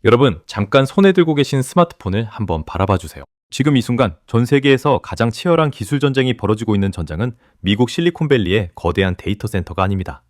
여러분, 잠깐 손에 들고 계신 스마트폰을 한번 바라봐 주세요. 지금 이 순간 전 세계에서 가장 치열한 기술 전쟁이 벌어지고 있는 전장은 미국 실리콘밸리의 거대한 데이터 센터가 아닙니다.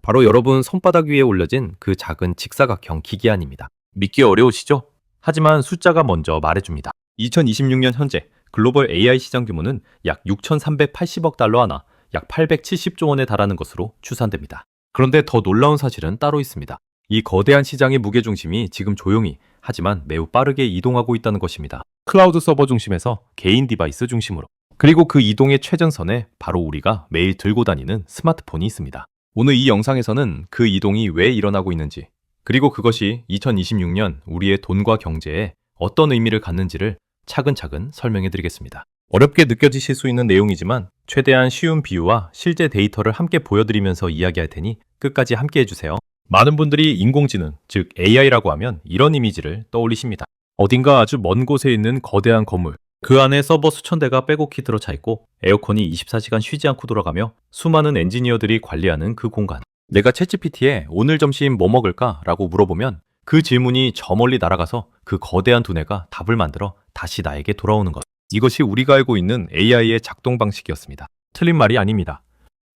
바로 여러분 손바닥 위에 올려진 그 작은 직사각형 기기 안입니다. 믿기 어려우시죠? 하지만 숫자가 먼저 말해줍니다. 2026년 현재 글로벌 AI 시장 규모는 약 6,380억 달러 하나, 약 870조 원에 달하는 것으로 추산됩니다. 그런데 더 놀라운 사실은 따로 있습니다. 이 거대한 시장의 무게중심이 지금 조용히 하지만 매우 빠르게 이동하고 있다는 것입니다. 클라우드 서버 중심에서 개인 디바이스 중심으로. 그리고 그 이동의 최전선에 바로 우리가 매일 들고 다니는 스마트폰이 있습니다. 오늘 이 영상에서는 그 이동이 왜 일어나고 있는지, 그리고 그것이 2026년 우리의 돈과 경제에 어떤 의미를 갖는지를 차근차근 설명해 드리겠습니다. 어렵게 느껴지실 수 있는 내용이지만 최대한 쉬운 비유와 실제 데이터를 함께 보여드리면서 이야기할 테니 끝까지 함께 해주세요. 많은 분들이 인공지능, 즉 AI라고 하면 이런 이미지를 떠올리십니다. 어딘가 아주 먼 곳에 있는 거대한 건물, 그 안에 서버 수천 대가 빼곡히 들어차 있고 에어컨이 24시간 쉬지 않고 돌아가며 수많은 엔지니어들이 관리하는 그 공간. 내가 챗GPT에 오늘 점심 뭐 먹을까? 라고 물어보면 그 질문이 저 멀리 날아가서 그 거대한 두뇌가 답을 만들어 다시 나에게 돌아오는 것. 이것이 우리가 알고 있는 AI의 작동 방식이었습니다. 틀린 말이 아닙니다.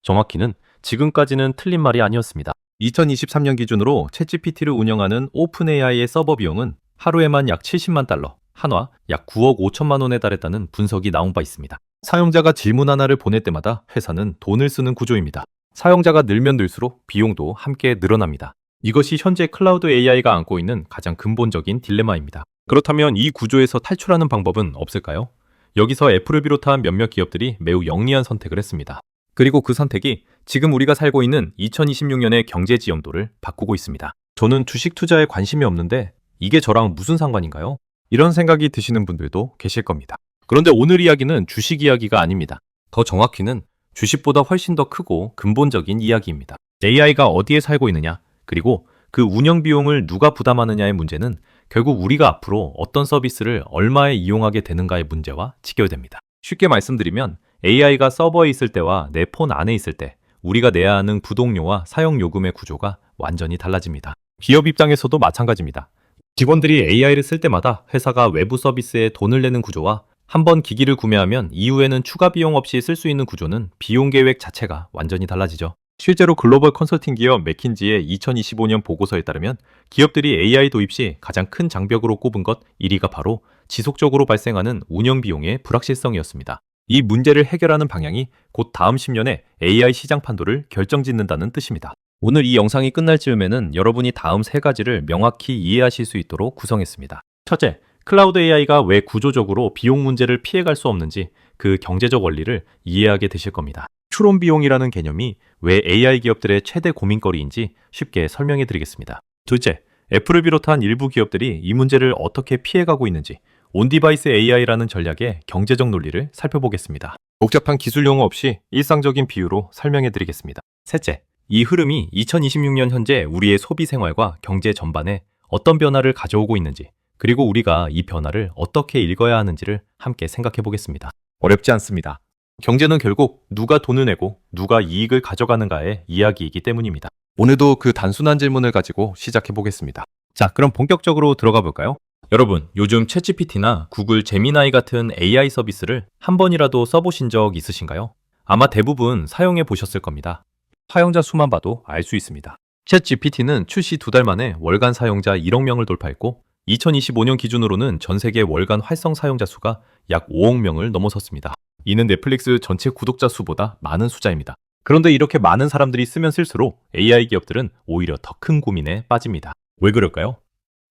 정확히는 지금까지는 틀린 말이 아니었습니다. 2023년 기준으로 챗GPT를 운영하는 오픈AI의 서버 비용은 하루에만 약 70만 달러, 한화 약 9억 5천만 원에 달했다는 분석이 나온 바 있습니다. 사용자가 질문 하나를 보낼 때마다 회사는 돈을 쓰는 구조입니다. 사용자가 늘면 늘수록 비용도 함께 늘어납니다. 이것이 현재 클라우드 AI가 안고 있는 가장 근본적인 딜레마입니다. 그렇다면 이 구조에서 탈출하는 방법은 없을까요? 여기서 애플을 비롯한 몇몇 기업들이 매우 영리한 선택을 했습니다. 그리고 그 선택이 지금 우리가 살고 있는 2026년의 경제 지형도를 바꾸고 있습니다. 저는 주식 투자에 관심이 없는데 이게 저랑 무슨 상관인가요? 이런 생각이 드시는 분들도 계실 겁니다. 그런데 오늘 이야기는 주식 이야기가 아닙니다. 더 정확히는 주식보다 훨씬 더 크고 근본적인 이야기입니다. AI가 어디에 살고 있느냐, 그리고 그 운영 비용을 누가 부담하느냐의 문제는 결국 우리가 앞으로 어떤 서비스를 얼마에 이용하게 되는가의 문제와 직결됩니다. 쉽게 말씀드리면 AI가 서버에 있을 때와 내 폰 안에 있을 때 우리가 내야 하는 구독료와 사용 요금의 구조가 완전히 달라집니다. 기업 입장에서도 마찬가지입니다. 직원들이 AI를 쓸 때마다 회사가 외부 서비스에 돈을 내는 구조와 한번 기기를 구매하면 이후에는 추가 비용 없이 쓸 수 있는 구조는 비용 계획 자체가 완전히 달라지죠. 실제로 글로벌 컨설팅 기업 맥킨지의 2025년 보고서에 따르면 기업들이 AI 도입 시 가장 큰 장벽으로 꼽은 것 1위가 바로 지속적으로 발생하는 운영 비용의 불확실성이었습니다. 이 문제를 해결하는 방향이 곧 다음 10년의 AI 시장 판도를 결정짓는다는 뜻입니다. 오늘 이 영상이 끝날 즈음에는 여러분이 다음 세 가지를 명확히 이해하실 수 있도록 구성했습니다. 첫째, 클라우드 AI가 왜 구조적으로 비용 문제를 피해갈 수 없는지 그 경제적 원리를 이해하게 되실 겁니다. 추론 비용이라는 개념이 왜 AI 기업들의 최대 고민거리인지 쉽게 설명해 드리겠습니다. 둘째, 애플을 비롯한 일부 기업들이 이 문제를 어떻게 피해가고 있는지 온디바이스 AI라는 전략의 경제적 논리를 살펴보겠습니다. 복잡한 기술 용어 없이 일상적인 비유로 설명해 드리겠습니다. 셋째, 이 흐름이 2026년 현재 우리의 소비 생활과 경제 전반에 어떤 변화를 가져오고 있는지, 그리고 우리가 이 변화를 어떻게 읽어야 하는지를 함께 생각해 보겠습니다. 어렵지 않습니다. 경제는 결국 누가 돈을 내고 누가 이익을 가져가는가의 이야기이기 때문입니다. 오늘도 그 단순한 질문을 가지고 시작해 보겠습니다. 자, 그럼 본격적으로 들어가 볼까요? 여러분, 요즘 챗GPT나 구글 제미나이 같은 AI 서비스를 한 번이라도 써보신 적 있으신가요? 아마 대부분 사용해 보셨을 겁니다. 사용자 수만 봐도 알 수 있습니다. 챗GPT는 출시 2달 만에 월간 사용자 1억 명을 돌파했고 2025년 기준으로는 전 세계 월간 활성 사용자 수가 약 5억 명을 넘어섰습니다. 이는 넷플릭스 전체 구독자 수보다 많은 숫자입니다. 그런데 이렇게 많은 사람들이 쓰면 쓸수록 AI 기업들은 오히려 더 큰 고민에 빠집니다. 왜 그럴까요?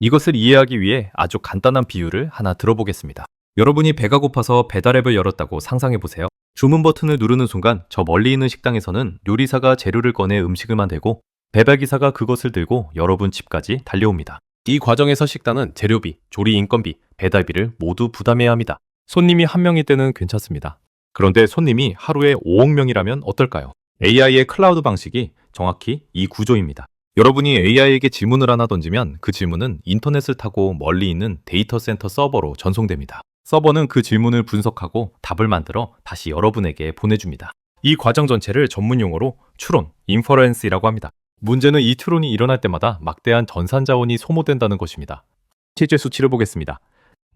이것을 이해하기 위해 아주 간단한 비유를 하나 들어보겠습니다. 여러분이 배가 고파서 배달앱을 열었다고 상상해 보세요. 주문 버튼을 누르는 순간 저 멀리 있는 식당에서는 요리사가 재료를 꺼내 음식을 만들고 배달기사가 그것을 들고 여러분 집까지 달려옵니다. 이 과정에서 식당은 재료비, 조리 인건비, 배달비를 모두 부담해야 합니다. 손님이 한 명일 때는 괜찮습니다. 그런데 손님이 하루에 5억 명이라면 어떨까요? AI의 클라우드 방식이 정확히 이 구조입니다. 여러분이 AI에게 질문을 하나 던지면 그 질문은 인터넷을 타고 멀리 있는 데이터 센터 서버로 전송됩니다. 서버는 그 질문을 분석하고 답을 만들어 다시 여러분에게 보내줍니다. 이 과정 전체를 전문 용어로 추론, 인퍼런스라고 합니다. 문제는 이 추론이 일어날 때마다 막대한 전산 자원이 소모된다는 것입니다. 실제 수치를 보겠습니다.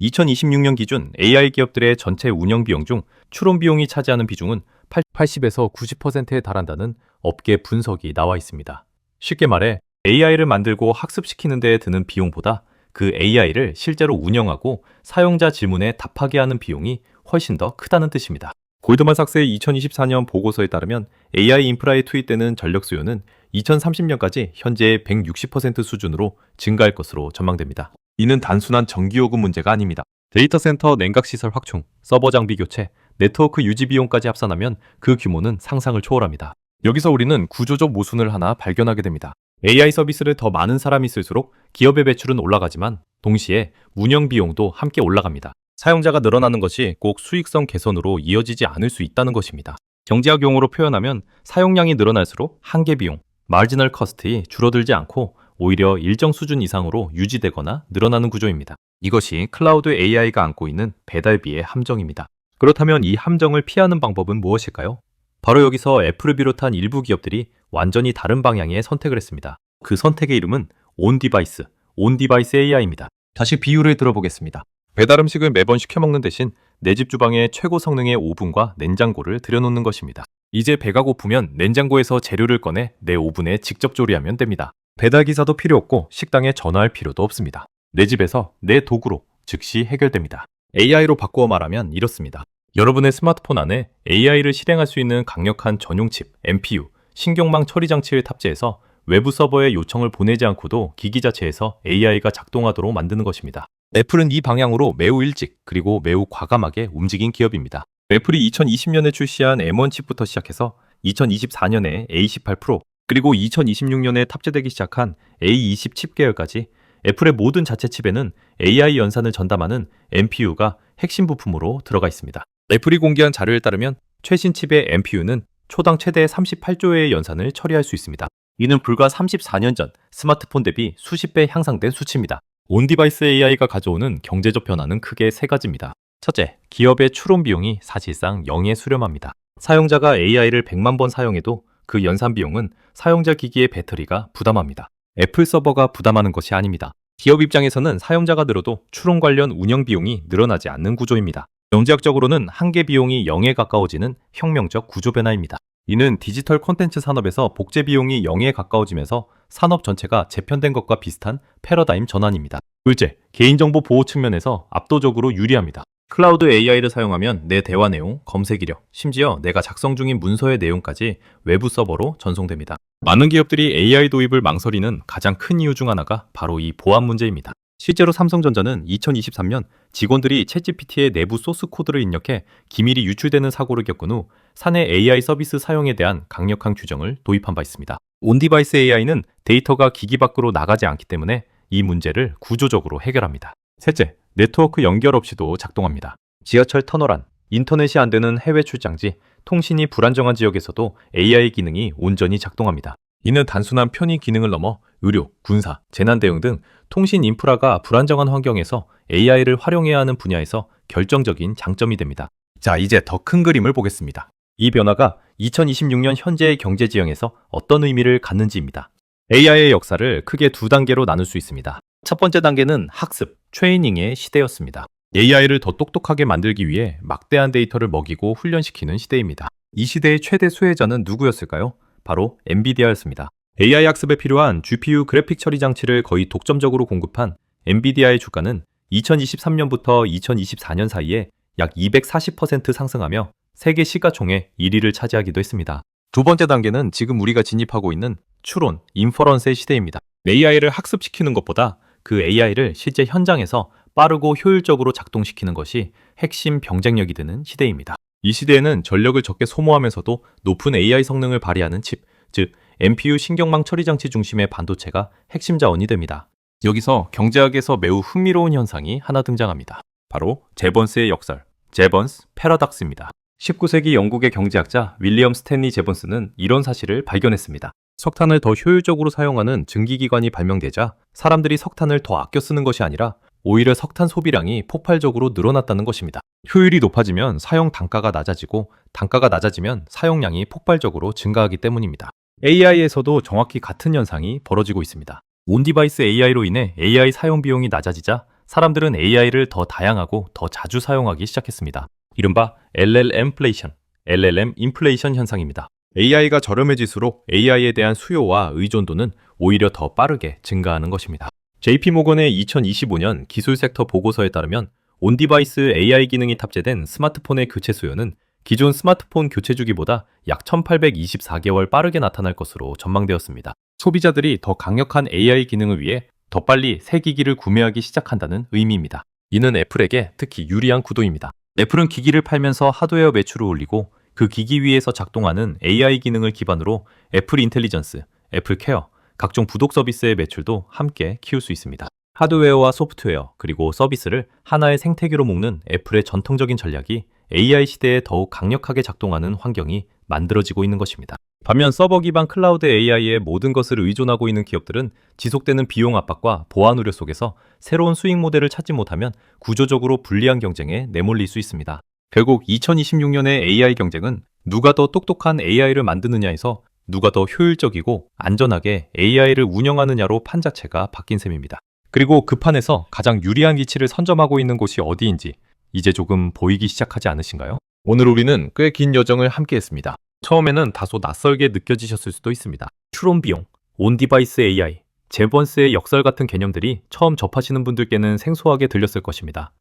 2026년 기준 AI 기업들의 전체 운영 비용 중 추론 비용이 차지하는 비중은 80에서 90%에 달한다는 업계 분석이 나와 있습니다. 쉽게 말해 AI를 만들고 학습시키는 데 드는 비용보다 그 AI를 실제로 운영하고 사용자 질문에 답하게 하는 비용이 훨씬 더 크다는 뜻입니다. 골드만삭스의 2024년 보고서에 따르면 AI 인프라에 투입되는 전력 수요는 2030년까지 현재의 160% 수준으로 증가할 것으로 전망됩니다. 이는 단순한 전기요금 문제가 아닙니다. 데이터 센터 냉각 시설 확충, 서버 장비 교체, 네트워크 유지 비용까지 합산하면 그 규모는 상상을 초월합니다. 여기서 우리는 구조적 모순을 하나 발견하게 됩니다. AI 서비스를 더 많은 사람이 쓸수록 기업의 매출은 올라가지만 동시에 운영 비용도 함께 올라갑니다. 사용자가 늘어나는 것이 꼭 수익성 개선으로 이어지지 않을 수 있다는 것입니다. 경제학 용어로 표현하면 사용량이 늘어날수록 한계 비용, 마지널 커스트이 줄어들지 않고 오히려 일정 수준 이상으로 유지되거나 늘어나는 구조입니다. 이것이 클라우드 AI가 안고 있는 배달비의 함정입니다. 그렇다면 이 함정을 피하는 방법은 무엇일까요? 바로 여기서 애플을 비롯한 일부 기업들이 완전히 다른 방향의 선택을 했습니다. 그 선택의 이름은 온디바이스 AI입니다. 다시 비유를 들어보겠습니다. 배달 음식을 매번 시켜 먹는 대신 내 집 주방에 최고 성능의 오븐과 냉장고를 들여놓는 것입니다. 이제 배가 고프면 냉장고에서 재료를 꺼내 내 오븐에 직접 조리하면 됩니다. 배달 기사도 필요 없고 식당에 전화할 필요도 없습니다. 내 집에서 내 도구로 즉시 해결됩니다. AI로 바꾸어 말하면 이렇습니다. 여러분의 스마트폰 안에 AI를 실행할 수 있는 강력한 전용 칩, NPU, 신경망 처리 장치를 탑재해서 외부 서버에 요청을 보내지 않고도 기기 자체에서 AI가 작동하도록 만드는 것입니다. 애플은 이 방향으로 매우 일찍 그리고 매우 과감하게 움직인 기업입니다. 애플이 2020년에 출시한 M1 칩부터 시작해서 2024년에 A18 프로 그리고 2026년에 탑재되기 시작한 A20 칩 계열까지 애플의 모든 자체 칩에는 AI 연산을 전담하는 NPU가 핵심 부품으로 들어가 있습니다. 애플이 공개한 자료에 따르면 최신 칩의 NPU는 초당 최대 38조의 연산을 처리할 수 있습니다. 이는 불과 34년 전 스마트폰 대비 수십 배 향상된 수치입니다. 온디바이스 AI가 가져오는 경제적 변화는 크게 세 가지입니다. 첫째, 기업의 추론 비용이 사실상 0에 수렴합니다. 사용자가 AI를 100만 번 사용해도 그 연산 비용은 사용자 기기의 배터리가 부담합니다. 애플 서버가 부담하는 것이 아닙니다. 기업 입장에서는 사용자가 늘어도 추론 관련 운영 비용이 늘어나지 않는 구조입니다. 경제학적으로는 한계 비용이 0에 가까워지는 혁명적 구조 변화입니다. 이는 디지털 콘텐츠 산업에서 복제 비용이 0에 가까워지면서 산업 전체가 재편된 것과 비슷한 패러다임 전환입니다. 둘째, 개인정보 보호 측면에서 압도적으로 유리합니다. 클라우드 AI를 사용하면 내 대화 내용, 검색 이력, 심지어 내가 작성 중인 문서의 내용까지 외부 서버로 전송됩니다. 많은 기업들이 AI 도입을 망설이는 가장 큰 이유 중 하나가 바로 이 보안 문제입니다. 실제로 삼성전자는 2023년 직원들이 챗GPT의 내부 소스 코드를 입력해 기밀이 유출되는 사고를 겪은 후 사내 AI 서비스 사용에 대한 강력한 규정을 도입한 바 있습니다. 온디바이스 AI는 데이터가 기기 밖으로 나가지 않기 때문에 이 문제를 구조적으로 해결합니다. 셋째, 네트워크 연결 없이도 작동합니다. 지하철 터널 안, 인터넷이 안 되는 해외 출장지, 통신이 불안정한 지역에서도 AI 기능이 온전히 작동합니다. 이는 단순한 편의 기능을 넘어 의료, 군사, 재난 대응 등 통신 인프라가 불안정한 환경에서 AI를 활용해야 하는 분야에서 결정적인 장점이 됩니다. 자, 이제 더 큰 그림을 보겠습니다. 이 변화가 2026년 현재의 경제 지형에서 어떤 의미를 갖는지입니다. AI의 역사를 크게 두 단계로 나눌 수 있습니다. 첫 번째 단계는 학습, 트레이닝의 시대였습니다. AI를 더 똑똑하게 만들기 위해 막대한 데이터를 먹이고 훈련시키는 시대입니다. 이 시대의 최대 수혜자는 누구였을까요? 바로 엔비디아였습니다. AI 학습에 필요한 GPU 그래픽 처리 장치를 거의 독점적으로 공급한 엔비디아의 주가는 2023년부터 2024년 사이에 약 240% 상승하며 세계 시가총액 1위를 차지하기도 했습니다. 두 번째 단계는 지금 우리가 진입하고 있는 추론, 인퍼런스의 시대입니다. AI를 학습시키는 것보다 그 AI를 실제 현장에서 빠르고 효율적으로 작동시키는 것이 핵심 경쟁력이 되는 시대입니다. 이 시대에는 전력을 적게 소모하면서도 높은 AI 성능을 발휘하는 칩, 즉 NPU 신경망 처리 장치 중심의 반도체가 핵심 자원이 됩니다. 여기서 경제학에서 매우 흥미로운 현상이 하나 등장합니다. 바로 제번스의 역설, 제번스 패러닥스입니다. 19세기 영국의 경제학자 윌리엄 스탠리 제번스는 이런 사실을 발견했습니다. 석탄을 더 효율적으로 사용하는 증기기관이 발명되자 사람들이 석탄을 더 아껴 쓰는 것이 아니라 오히려 석탄 소비량이 폭발적으로 늘어났다는 것입니다. 효율이 높아지면 사용 단가가 낮아지고 단가가 낮아지면 사용량이 폭발적으로 증가하기 때문입니다. AI에서도 정확히 같은 현상이 벌어지고 있습니다. 온디바이스 AI로 인해 AI 사용 비용이 낮아지자 사람들은 AI를 더 다양하고 더 자주 사용하기 시작했습니다. 이른바 LLM 인플레이션 현상입니다. AI가 저렴해질수록 AI에 대한 수요와 의존도는 오히려 더 빠르게 증가하는 것입니다. JP모건의 2025년 기술 섹터 보고서에 따르면 온디바이스 AI 기능이 탑재된 스마트폰의 교체 수요는 기존 스마트폰 교체 주기보다 약 1824개월 빠르게 나타날 것으로 전망되었습니다. 소비자들이 더 강력한 AI 기능을 위해 더 빨리 새 기기를 구매하기 시작한다는 의미입니다. 이는 애플에게 특히 유리한 구도입니다. 애플은 기기를 팔면서 하드웨어 매출을 올리고 그 기기 위에서 작동하는 AI 기능을 기반으로 애플 인텔리전스, 애플 케어, 각종 부독 서비스의 매출도 함께 키울 수 있습니다. 하드웨어와 소프트웨어, 그리고 서비스를 하나의 생태계로 묶는 애플의 전통적인 전략이 AI 시대에 더욱 강력하게 작동하는 환경이 만들어지고 있는 것입니다. 반면 서버 기반 클라우드 AI에 모든 것을 의존하고 있는 기업들은 지속되는 비용 압박과 보안 우려 속에서 새로운 수익 모델을 찾지 못하면 구조적으로 불리한 경쟁에 내몰릴 수 있습니다. 결국 2026년의 AI 경쟁은 누가 더 똑똑한 AI를 만드느냐에서 누가 더 효율적이고 안전하게 AI를 운영하느냐로 판 자체가 바뀐 셈입니다. 그리고 그 판에서 가장 유리한 위치를 선점하고 있는 곳이 어디인지 이제 조금 보이기 시작하지 않으신가요? 오늘 우리는 꽤 긴 여정을 함께 했습니다. 처음에는 다소 낯설게 느껴지셨을 수도 있습니다. 추론 비용, 온디바이스 AI, 제번스의 역설 같은 개념들이 처음 접하시는 분들께는 생소하게 들렸을 것입니다.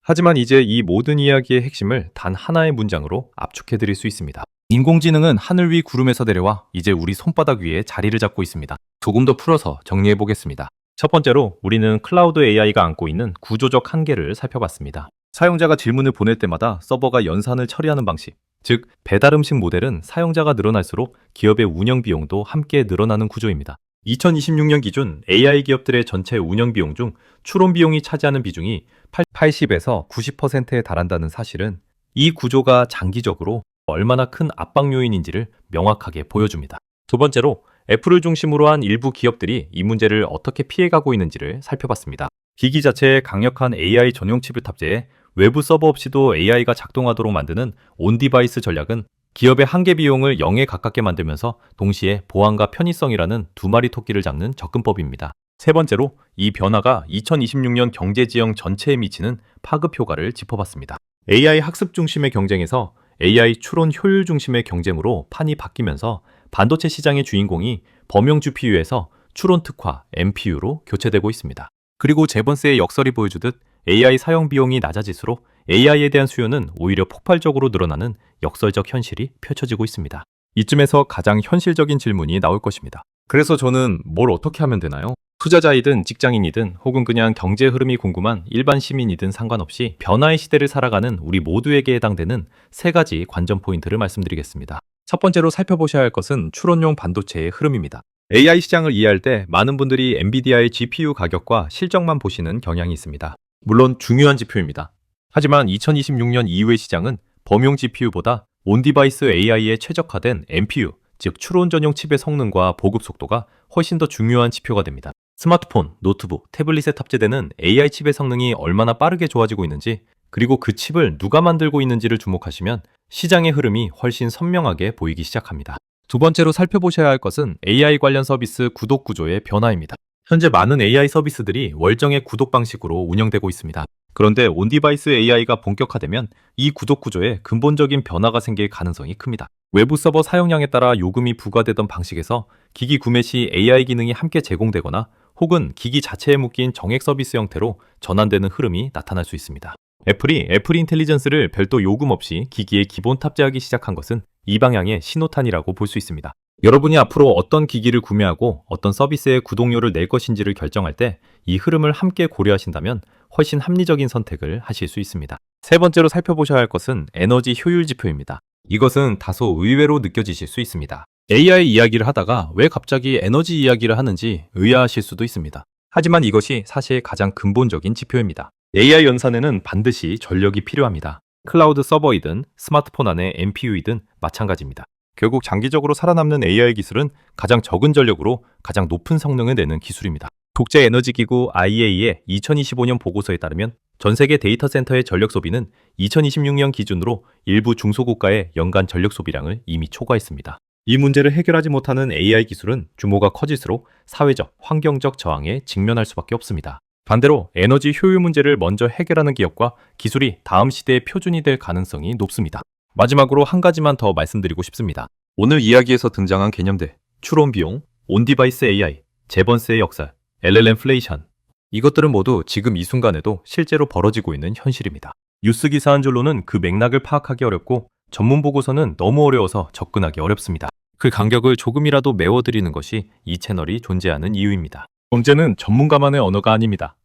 하지만 이제 이 모든 이야기의 핵심을 단 하나의 문장으로 압축해드릴 수 있습니다. 인공지능은 하늘 위 구름에서 내려와 이제 우리 손바닥 위에 자리를 잡고 있습니다. 조금 더 풀어서 정리해보겠습니다. 첫 번째로 우리는 클라우드 AI가 안고 있는 구조적 한계를 살펴봤습니다. 사용자가 질문을 보낼 때마다 서버가 연산을 처리하는 방식, 즉 배달 음식 모델은 사용자가 늘어날수록 기업의 운영 비용도 함께 늘어나는 구조입니다. 2026년 기준 AI 기업들의 전체 운영 비용 중 추론 비용이 차지하는 비중이 80에서 90%에 달한다는 사실은 이 구조가 장기적으로 얼마나 큰 압박 요인인지를 명확하게 보여줍니다. 두 번째로 애플을 중심으로 한 일부 기업들이 이 문제를 어떻게 피해가고 있는지를 살펴봤습니다. 기기 자체에 강력한 AI 전용 칩을 탑재해 외부 서버 없이도 AI가 작동하도록 만드는 온디바이스 전략은 기업의 한계 비용을 0에 가깝게 만들면서 동시에 보안과 편의성이라는 두 마리 토끼를 잡는 접근법입니다. 세 번째로 이 변화가 2026년 경제지형 전체에 미치는 파급 효과를 짚어봤습니다. AI 학습 중심의 경쟁에서 AI 추론 효율 중심의 경쟁으로 판이 바뀌면서 반도체 시장의 주인공이 범용 GPU에서 추론 특화 NPU로 교체되고 있습니다. 그리고 제번스의 역설이 보여주듯 AI 사용 비용이 낮아질수록 AI에 대한 수요는 오히려 폭발적으로 늘어나는 역설적 현실이 펼쳐지고 있습니다. 이쯤에서 가장 현실적인 질문이 나올 것입니다. 그래서 저는 뭘 어떻게 하면 되나요? 투자자이든 직장인이든 혹은 그냥 경제 흐름이 궁금한 일반 시민이든 상관없이 변화의 시대를 살아가는 우리 모두에게 해당되는 세 가지 관전 포인트를 말씀드리겠습니다. 첫 번째로 살펴보셔야 할 것은 추론용 반도체의 흐름입니다. AI 시장을 이해할 때 많은 분들이 엔비디아의 GPU 가격과 실적만 보시는 경향이 있습니다. 물론 중요한 지표입니다. 하지만 2026년 이후의 시장은 범용 GPU보다 온디바이스 AI에 최적화된 NPU, 즉 추론 전용 칩의 성능과 보급 속도가 훨씬 더 중요한 지표가 됩니다. 스마트폰, 노트북, 태블릿에 탑재되는 AI 칩의 성능이 얼마나 빠르게 좋아지고 있는지, 그리고 그 칩을 누가 만들고 있는지를 주목하시면 시장의 흐름이 훨씬 선명하게 보이기 시작합니다. 두 번째로 살펴보셔야 할 것은 AI 관련 서비스 구독 구조의 변화입니다. 현재 많은 AI 서비스들이 월정액 구독 방식으로 운영되고 있습니다. 그런데 온디바이스 AI가 본격화되면 이 구독 구조에 근본적인 변화가 생길 가능성이 큽니다. 외부 서버 사용량에 따라 요금이 부과되던 방식에서 기기 구매 시 AI 기능이 함께 제공되거나 혹은 기기 자체에 묶인 정액 서비스 형태로 전환되는 흐름이 나타날 수 있습니다. 애플이 애플 인텔리전스를 별도 요금 없이 기기에 기본 탑재하기 시작한 것은 이 방향의 신호탄이라고 볼 수 있습니다. 여러분이 앞으로 어떤 기기를 구매하고 어떤 서비스에 구독료를 낼 것인지를 결정할 때 이 흐름을 함께 고려하신다면 훨씬 합리적인 선택을 하실 수 있습니다. 세 번째로 살펴보셔야 할 것은 에너지 효율 지표입니다. 이것은 다소 의외로 느껴지실 수 있습니다. AI 이야기를 하다가 왜 갑자기 에너지 이야기를 하는지 의아하실 수도 있습니다. 하지만 이것이 사실 가장 근본적인 지표입니다. AI 연산에는 반드시 전력이 필요합니다. 클라우드 서버이든 스마트폰 안의 NPU이든 마찬가지입니다. 결국 장기적으로 살아남는 AI 기술은 가장 적은 전력으로 가장 높은 성능을 내는 기술입니다. 국제에너지기구 IEA의 2025년 보고서에 따르면 전 세계 데이터 센터의 전력 소비는 2026년 기준으로 일부 중소국가의 연간 전력 소비량을 이미 초과했습니다. 이 문제를 해결하지 못하는 AI 기술은 규모가 커질수록 사회적, 환경적 저항에 직면할 수밖에 없습니다. 반대로 에너지 효율 문제를 먼저 해결하는 기업과 기술이 다음 시대의 표준이 될 가능성이 높습니다. 마지막으로 한 가지만 더 말씀드리고 싶습니다. 오늘 이야기에서 등장한 개념들, 추론 비용, 온디바이스 AI, 재번스의 역사, LLM플레이션, 이것들은 모두 지금 이 순간에도 실제로 벌어지고 있는 현실입니다. 뉴스 기사 한 줄로는 그 맥락을 파악하기 어렵고 전문 보고서는 너무 어려워서 접근하기 어렵습니다. 그 간격을 조금이라도 메워드리는 것이 이 채널이 존재하는 이유입니다. 경제는 전문가만의 언어가 아닙니다.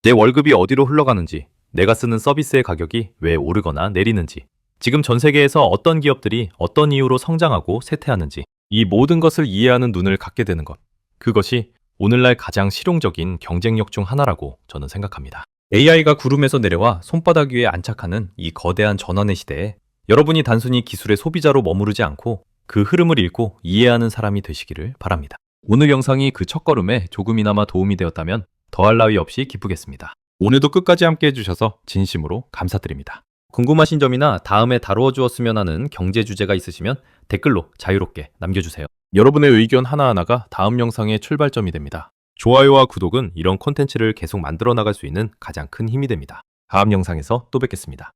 내 월급이 어디로 흘러가는지, 내가 쓰는 서비스의 가격이 왜 오르거나 내리는지, 지금 전 세계에서 어떤 기업들이 어떤 이유로 성장하고 쇠퇴하는지, 이 모든 것을 이해하는 눈을 갖게 되는 것, 그것이 오늘날 가장 실용적인 경쟁력 중 하나라고 저는 생각합니다. AI가 구름에서 내려와 손바닥 위에 안착하는 이 거대한 전환의 시대에 여러분이 단순히 기술의 소비자로 머무르지 않고 그 흐름을 읽고 이해하는 사람이 되시기를 바랍니다. 오늘 영상이 그 첫걸음에 조금이나마 도움이 되었다면 더할 나위 없이 기쁘겠습니다. 오늘도 끝까지 함께 해주셔서 진심으로 감사드립니다. 궁금하신 점이나 다음에 다루어 주었으면 하는 경제 주제가 있으시면 댓글로 자유롭게 남겨주세요. 여러분의 의견 하나하나가 다음 영상의 출발점이 됩니다. 좋아요와 구독은 이런 콘텐츠를 계속 만들어 나갈 수 있는 가장 큰 힘이 됩니다. 다음 영상에서 또 뵙겠습니다.